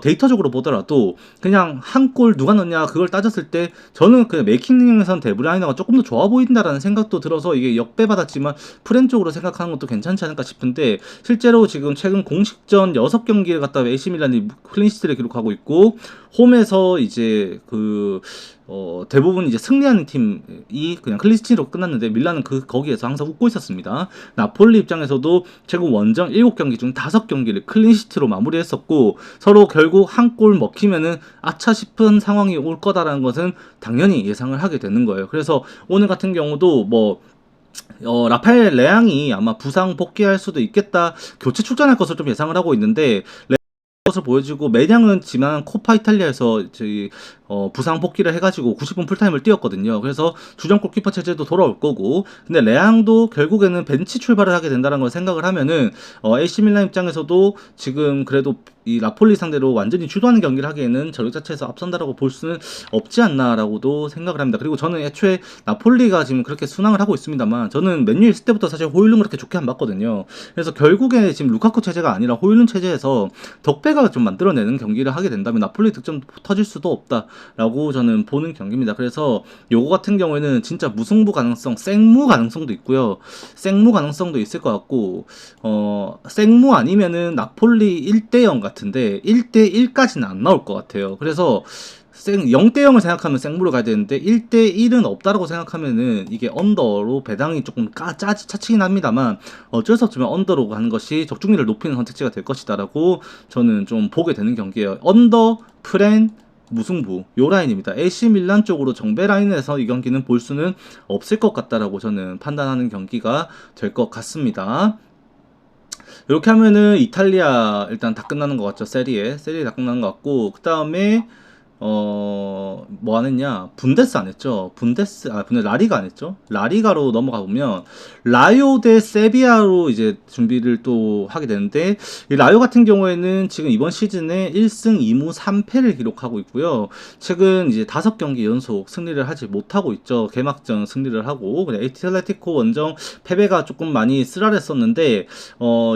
데이터적으로 보더라도 그냥 한 골 누가 넣냐 그걸 따졌을 때 저는 그냥 메이킹에선 데브라이너가 조금 더 좋아 보인다라는 생각도 들어서 이게 역배받았지만 프렌적으로 생각하는 것도 괜찮지 않을까 싶은데 실제로 지금 최근 공식전 6경기를 갖다 AC 밀란이 클린시트를 기록하고 있고 홈에서 이제 대부분 이제 승리하는 팀이 그냥 클린시트로 끝났는데 밀란은 거기에서 항상 웃고 있었습니다. 나폴리 입장에서도 최근 원정 7경기 중 5경기를 클린시트로 마무리했었고 서로 결국 한 골 먹히면은 아차 싶은 상황이 올 거다라는 것은 당연히 예상을 하게 되는 거예요. 그래서 오늘 같은 경우도 라파엘 레앙이 아마 부상 복귀할 수도 있겠다. 교체 출전할 것을 좀 예상을 하고 있는데 것을 보여주고 매량은 지난 코파 이탈리아에서 부상 복귀를 해가지고 90분 풀타임을 뛰었거든요. 그래서 주전 골키퍼 체제도 돌아올 거고 근데 레앙도 결국에는 벤치 출발을 하게 된다는 걸 생각을 하면은 AC 밀란 입장에서도 지금 그래도 이 나폴리 상대로 완전히 주도하는 경기를 하기에는 저력 자체에서 앞선다라고 볼 수는 없지 않나라고도 생각을 합니다. 그리고 저는 애초에 나폴리가 지금 그렇게 순항을 하고 있습니다만 저는 맨유 있을 때부터 사실 호일룬 그렇게 좋게 안 봤거든요. 그래서 결국에 지금 루카쿠 체제가 아니라 호일룬 체제에서 덕배가 좀 만들어내는 경기를 하게 된다면 나폴리 득점 터질 수도 없다라고 저는 보는 경기입니다. 그래서 요거 같은 경우에는 진짜 무승부 가능성, 생무 가능성도 있고요. 생무 가능성도 있을 것 같고 생무 아니면은 나폴리 1대0 같은데 1대1까지는 안 나올 것 같아요. 그래서 0대0을 생각하면 생무를 가야 되는데 1대1은 없다라고 생각하면은 이게 언더로 배당이 조금 차치긴 합니다만 어쩔 수 없지만 언더로 가는 것이 적중률을 높이는 선택지가 될 것이다라고 저는 좀 보게 되는 경기예요. 언더, 프렌, 무승부 요 라인입니다. AC 밀란 쪽으로 정배 라인에서 이 경기는 볼 수는 없을 것 같다라고 저는 판단하는 경기가 될 것 같습니다. 이렇게 하면은 이탈리아 일단 다 끝나는 것 같죠. 세리에 다 끝나는 것 같고 그 다음에 뭐 안 했냐? 분데스 안 했죠? 라리가 안 했죠? 라리가로 넘어가 보면, 라요 대 세비야로 이제 준비를 또 하게 되는데, 이 라요 같은 경우에는 지금 이번 시즌에 1승 2무 3패를 기록하고 있고요. 최근 이제 5경기 연속 승리를 하지 못하고 있죠. 개막전 승리를 하고, 그냥 에티레티코 원정 패배가 조금 많이 쓰라렸었는데,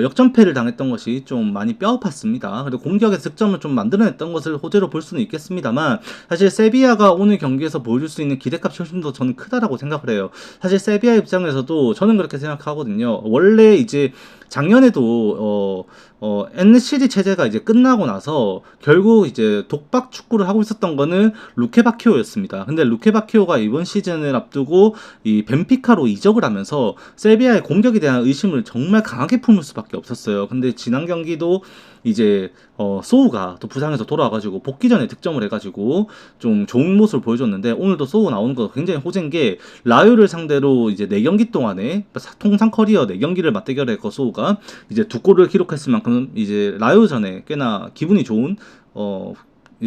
역전패를 당했던 것이 좀 많이 뼈 아팠습니다. 그리고 공격에서 득점을 좀 만들어냈던 것을 호재로 볼 수는 있겠습니다만, 사실 세비야가 오늘 경기에서 보여줄 수 있는 기대값이 훨씬 더 저는 크다라고 생각을 해요. 사실 세비야 입장에서도 저는 그렇게 생각하거든요. 원래 이제 작년에도 NCD 체제가 이제 끝나고 나서 결국 이제 독박 축구를 하고 있었던 거는 루케바키오였습니다. 근데 루케바키오가 이번 시즌을 앞두고 이 벤피카로 이적을 하면서 세비야의 공격에 대한 의심을 정말 강하게 품을 수밖에 없었어요. 근데 지난 경기도 이제 소우가 또 부상해서 돌아와가지고 복귀 전에 득점을 해가지고 좀 좋은 모습을 보여줬는데 오늘도 소우 나오는 거 굉장히 호재인 게 라요를 상대로 이제 4경기 동안에 통상 커리어 4경기를 맞대결했고 소우가 라요가 이제 두 골을 기록했을 만큼 이제 라요전에 꽤나 기분이 좋은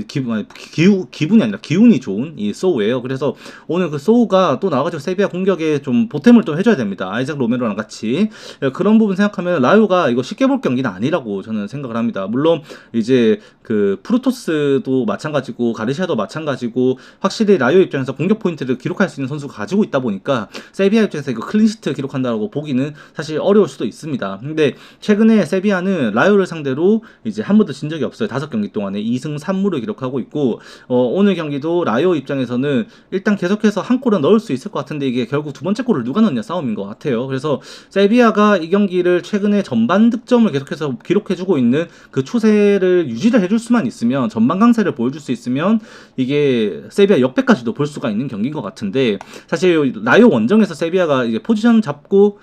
기분이 아니라 기운이 좋은 이 소우예요. 그래서 오늘 그 소우가 또 나와가지고 세비야 공격에 좀 보탬을 또 해줘야 됩니다. 아이작 로메로랑 같이 그런 부분 생각하면 라요가 이거 쉽게 볼 경기는 아니라고 저는 생각을 합니다. 물론 이제 그 프루토스도 마찬가지고 가르시아도 마찬가지고 확실히 라요 입장에서 공격 포인트를 기록할 수 있는 선수가 가지고 있다 보니까 세비야 입장에서 이거 클린시트 기록한다고 보기는 사실 어려울 수도 있습니다. 근데 최근에 세비야는 라요를 상대로 이제 한 번도 진 적이 없어요. 5경기 동안에 2승 3무를 기록하고 있고 오늘 경기도 라요 입장에서는 일단 계속해서 한 골은 넣을 수 있을 것 같은데 이게 결국 두 번째 골을 누가 넣냐 싸움인 것 같아요. 그래서 세비야가 이 경기를 최근에 전반 득점을 계속해서 기록해주고 있는 그 추세를 유지를 해줄 수만 있으면 전반 강세를 보여줄 수 있으면 이게 세비야 역배까지도 볼 수가 있는 경기인 것 같은데 사실 라요 원정에서 세비야가 이제 포지션 잡고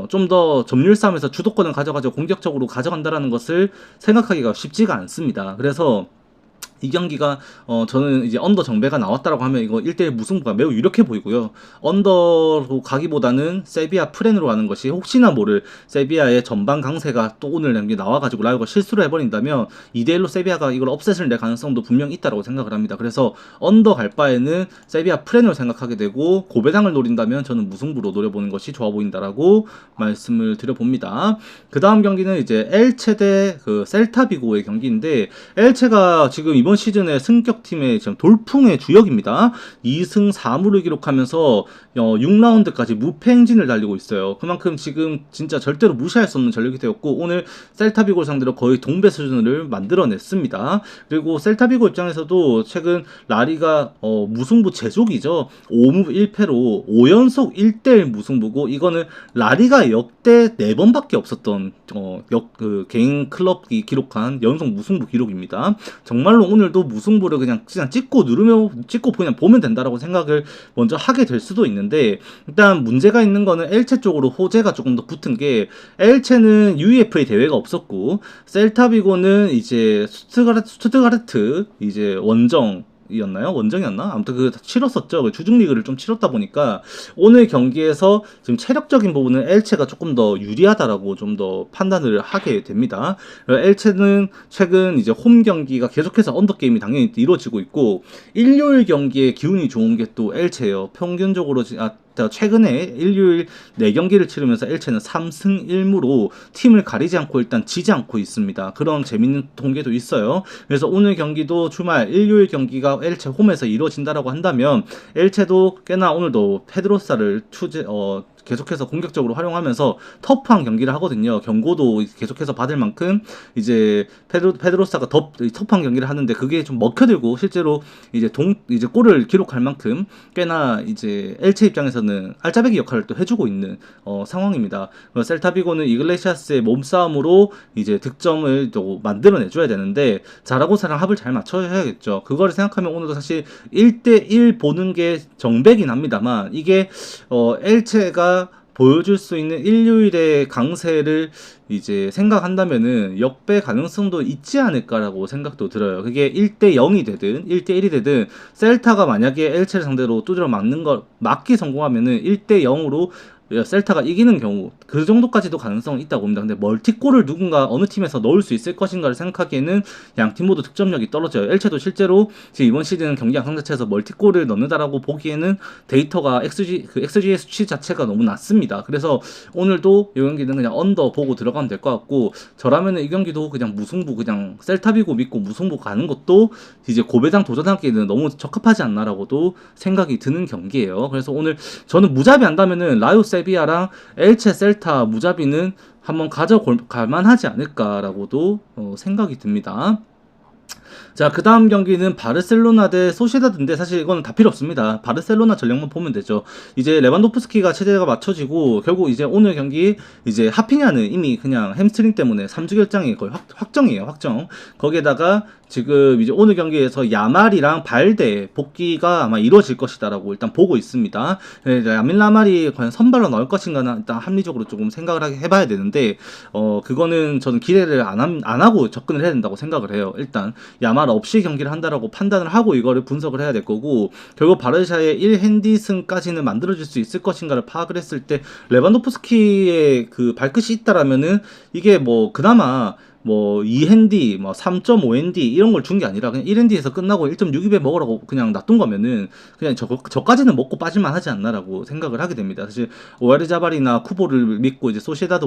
좀 더 점유율 싸움에서 주도권을 가져가지고 공격적으로 가져간다라는 것을 생각하기가 쉽지가 않습니다. 그래서 이 경기가 저는 이제 언더 정배가 나왔다라고 하면 이거 1대1 무승부가 매우 유력해 보이고요. 언더로 가기보다는 세비야 프렌으로 가는 것이 혹시나 모를 세비야의 전방 강세가 또 오늘 경기 나와가지고 라이오가 실수를 해버린다면 2대1로 세비야가 이걸 업셋을 낼 가능성도 분명 있다라고 생각을 합니다. 그래서 언더 갈 바에는 세비야 프렌을 생각하게 되고 고배당을 노린다면 저는 무승부로 노려보는 것이 좋아 보인다라고 말씀을 드려봅니다. 그 다음 경기는 이제 엘체 대 그 셀타비고의 경기인데 엘체가 지금 이번 시즌의 승격팀의 지금 돌풍의 주역입니다. 2승 4무를 기록하면서 6라운드까지 무패 행진을 달리고 있어요. 그만큼 지금 진짜 절대로 무시할 수 없는 전력이 되었고 오늘 셀타비고 상대로 거의 동배 수준을 만들어냈습니다. 그리고 셀타비고 입장에서도 최근 라리가 무승부 제조기죠. 5무 1패로 5연속 1대1 무승부고 이거는 라리가 역대 4번밖에 없었던 그 개인 클럽이 기록한 연속 무승부 기록입니다. 정말로 오늘도 무승부를 그냥 찍고 누르면 찍고 그냥 보면 된다라고 생각을 먼저 하게 될 수도 있는데 일단 문제가 있는 거는 엘체 쪽으로 호재가 조금 더 붙은 게 엘체는 UEFA 대회가 없었고 셀타비고는 이제 스투트가르트 이제 원정이었나? 아무튼 그 치렀었죠. 주중 리그를 좀 치렀다 보니까 오늘 경기에서 지금 체력적인 부분은 엘체가 조금 더 유리하다라고 좀 더 판단을 하게 됩니다. 엘체는 최근 이제 홈 경기가 계속해서 언더 게임이 당연히 이루어지고 있고 일요일 경기에 기운이 좋은 게 또 엘체예요. 평균적으로 최근에 일요일 4경기를 치르면서 엘체는 3승 1무로 팀을 가리지 않고 일단 지지 않고 있습니다. 그런 재밌는 통계도 있어요. 그래서 오늘 경기도 주말 일요일 경기가 엘체 홈에서 이루어진다라고 한다면 엘체도 꽤나 오늘도 페드로사를 계속해서 공격적으로 활용하면서 터프한 경기를 하거든요. 경고도 계속해서 받을 만큼 이제 페드로사가 터프한 경기를 하는데 그게 좀 먹혀들고 실제로 이제 골을 기록할 만큼 꽤나 이제 엘체 입장에서는 알짜배기 역할을 또 해주고 있는 상황입니다. 셀타비고는 이글레시아스의 몸싸움으로 이제 득점을 또 만들어내줘야 되는데 잘하고 사랑 합을 잘 맞춰야겠죠. 그거를 생각하면 오늘도 사실 1대1 보는 게 정배긴 합니다만 이게 엘체가 보여줄 수 있는 일요일의 강세를 이제 생각한다면은 역배 가능성도 있지 않을까라고 생각도 들어요. 그게 1대0이 되든 1대1이 되든 셀타가 만약에 엘체를 상대로 두드려 막기 성공하면은 1대0으로 셀타가 이기는 경우 그 정도까지도 가능성은 있다고 봅니다. 근데 멀티골을 누군가 어느 팀에서 넣을 수 있을 것인가를 생각하기에는 양 팀 모두 득점력이 떨어져요. 엘체도 실제로 지금 이번 시즌 경기 양상 자체에서 멀티골을 넣는다라고 보기에는 데이터가 XG의 수치 자체가 너무 낮습니다. 그래서 오늘도 이 경기는 그냥 언더 보고 들어가면 될 것 같고 저라면 이 경기도 그냥 무승부 그냥 셀타비고 믿고 무승부 가는 것도 이제 고배당 도전하기에는 너무 적합하지 않나라고도 생각이 드는 경기예요. 그래서 오늘 저는 무자비 한다면은 라요 세비야랑 엘체 셀타 무자비는 한번 가져갈 만하지 않을까라고도 생각이 듭니다. 자, 그 다음 경기는 바르셀로나 대 소시다드인데 사실 이거는 다 필요 없습니다. 바르셀로나 전력만 보면 되죠. 이제 레반도프스키가 체제가 맞춰지고 결국 이제 오늘 경기 이제 하피냐는 이미 그냥 햄스트링 때문에 3주 결장이 거의 확정이에요. 확정. 거기에다가 지금 이제 오늘 경기에서 야말이랑 발데 복귀가 아마 이루어질 것이다라고 일단 보고 있습니다. 야밀 라말이 과연 선발로 나올 것인가는 일단 합리적으로 조금 생각을 해봐야 되는데, 그거는 저는 기대를 안 하고 접근을 해야 된다고 생각을 해요. 일단 야말 없이 경기를 한다라고 판단을 하고 이거를 분석을 해야 될 거고, 결국 바르샤의 1핸디승까지는 만들어질 수 있을 것인가를 파악을 했을 때 레반도프스키의 그 발끝이 있다라면은 이게 뭐 그나마 뭐 2핸디, 뭐 3.5핸디 이런 걸 준 게 아니라 그냥 1핸디에서 끝나고 1.62배 먹으라고 그냥 놔둔 거면은 그냥 저까지는 먹고 빠질만 하지 않나라고 생각을 하게 됩니다. 사실 오야르자발이나 쿠보를 믿고 이제 소시에다드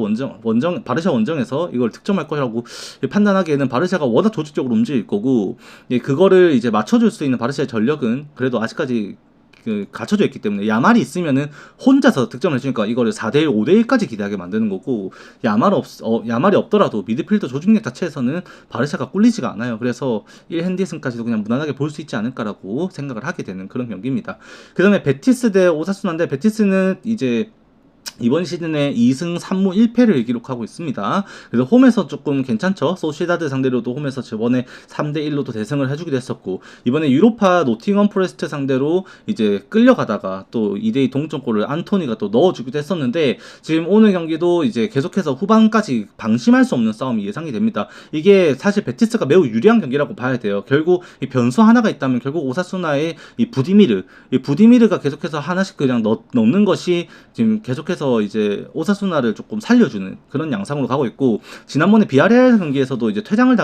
바르샤 원정에서 이걸 득점할 거라고 판단하기에는 바르샤가 워낙 조직적으로 움직일 거고, 그거를 이제 맞춰줄 수 있는 바르샤의 전력은 그래도 아직까지 갖춰져 있기 때문에 야말이 있으면은 혼자서 득점을 해주니까 이거를 4대1, 5대1까지 기대하게 만드는 거고, 야말이 없더라도 미드필더 조직력 자체에서는 바르샤가 꿀리지가 않아요. 그래서 1핸디슨까지도 그냥 무난하게 볼 수 있지 않을까라고 생각을 하게 되는 그런 경기입니다. 그 다음에 베티스 대 오사수나인데, 베티스는 이제 이번 시즌에 2승 3무 1패를 기록하고 있습니다. 그래서 홈에서 조금 괜찮죠. 소시다드 상대로도 홈에서 저번에 3대1로도 대승을 해주기도 했었고, 이번에 유로파 노팅엄 포레스트 상대로 이제 끌려가다가 또 2대2 동점골을 안토니가 또 넣어주기도 했었는데, 지금 오늘 경기도 이제 계속해서 후반까지 방심할 수 없는 싸움이 예상이 됩니다. 이게 사실 베티스가 매우 유리한 경기라고 봐야 돼요. 결국 이 변수 하나가 있다면 결국 오사수나의 이 부디미르가 계속해서 하나씩 그냥 넣는 것이 지금 계속해서 이제 오사수나를 조금 살려주는 그런 양상으로 가고 있고, 지난번에 비아레알 경기에서도 이제 퇴장을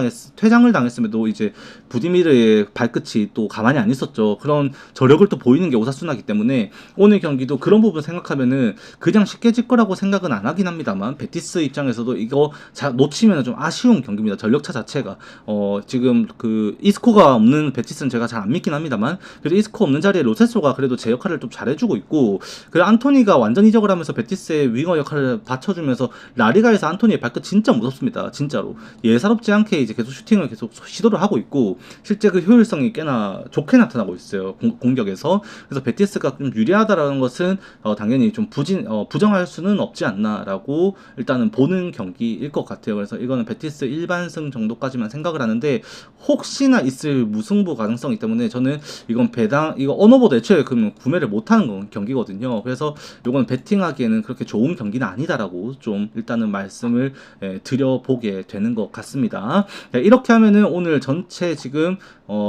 당했음에도 이제 부디미르의 발끝이 또 가만히 안 있었죠. 그런 저력을 또 보이는 게 오사수나기 때문에 오늘 경기도 그런 부분 생각하면은 그냥 쉽게 질 거라고 생각은 안 하긴 합니다만, 베티스 입장에서도 이거 놓치면 좀 아쉬운 경기입니다. 전력차 자체가 지금 그 이스코가 없는 베티스는 제가 잘 안 믿긴 합니다만, 그래도 이스코 없는 자리에 로세소가 그래도 제 역할을 좀 잘해주고 있고, 그리고 안토니가 완전 이적을 하면서 베티스의 윙어 역할을 받쳐주면서 라리가에서 안토니의 발끝 진짜 무섭습니다. 진짜로 예사롭지 않게 이제 계속 슈팅을 계속 시도를 하고 있고, 실제 그 효율성이 꽤나 좋게 나타나고 있어요. 공격에서. 그래서 베티스가 좀 유리하다라는 것은 당연히 좀 부정할 수는 없지 않나라고 일단은 보는 경기일 것 같아요. 그래서 이거는 베티스 일반승 정도까지만 생각을 하는데, 혹시나 있을 무승부 가능성이 때문에 저는 이건 이거 언어보다 애초에 그러면 구매를 못하는 경기거든요. 그래서 이건 베팅하기에는 그렇게 좋은 경기는 아니다라고 좀 일단은 말씀을 드려보게 되는 것 같습니다. 이렇게 하면은 오늘 전체 지금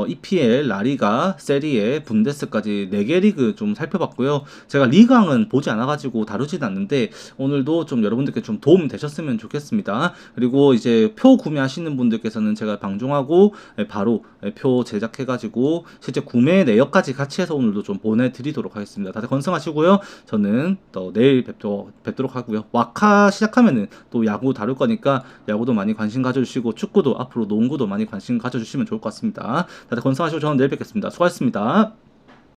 EPL, 라리가, 세리에, 분데스까지 4개 리그 좀 살펴봤고요. 제가 리그왕은 보지 않아가지고 다루지는 않는데 오늘도 좀 여러분들께 좀 도움 되셨으면 좋겠습니다. 그리고 이제 표 구매하시는 분들께서는 제가 방송하고 바로 표 제작해가지고 실제 구매 내역까지 같이 해서 오늘도 좀 보내드리도록 하겠습니다. 다들 건승하시고요. 저는 또 내일 뵙도록 하고요. 와카 시작하면은 또 야구 다룰 거니까 야구도 많이 관심 가져주시고, 축구도 앞으로 농구도 많이 관심 가져주시면 좋을 것 같습니다. 다들 건승하시고 저는 내일 뵙겠습니다. 수고하셨습니다.